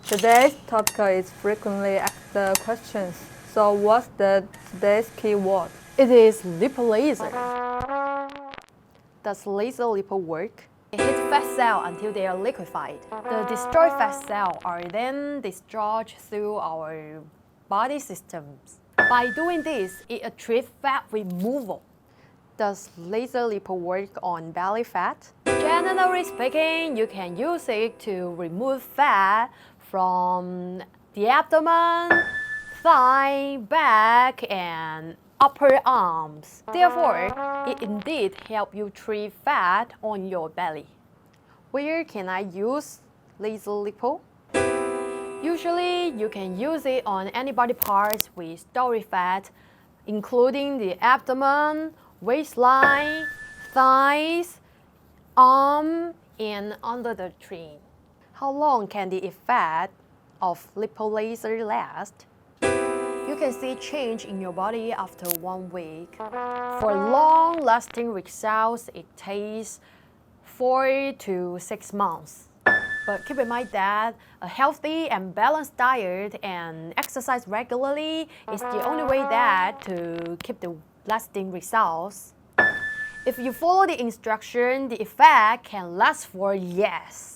Today's topic is frequently asked questions. So what's today's keyword? It is lipo laser. Does laser lipo work? It hits fat cells until they are liquefied. The destroyed fat cells are then discharged through our body systems. By doing this, it achieves fat removal. Does laser lipo work on belly fat? Generally speaking, you can use it to remove fat from the abdomen, thigh, back, and upper arms. Therefore, it indeed helps you trim fat on your belly. Where can I use laser lipo? Usually, you can use it on any body parts with stored fat, including the abdomen, waistline, thighs, arm, and under the chin. How long can the effect of lipo laser last? You can see change in your body after 1 week. For long-lasting results, it takes 4 to 6 months. But keep in mind that a healthy and balanced diet and exercise regularly is the only way that to keep the lasting results. If you follow the instruction, the effect can last for years.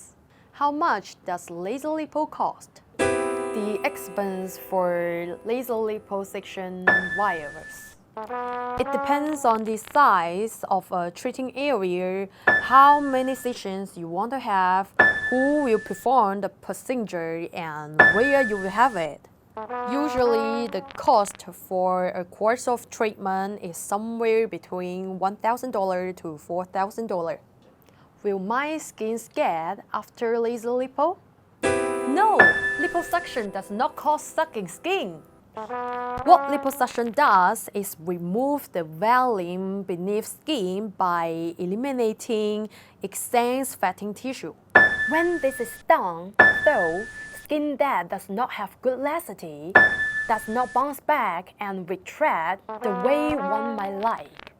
How much does laser lipo cost? The expense for laser liposuction varies. It depends on the size of a treating area, how many sessions you want to have, who will perform the procedure, and where you will have it. Usually, the cost for a course of treatment is somewhere between $1,000 to $4,000. Will my skin scared after laser lipo? No, liposuction does not cause sucking skin. What liposuction does is remove the volume beneath skin by eliminating excess fatty tissue. When this is done, though, skin that does not have good elasticity does not bounce back and retract the way one might like.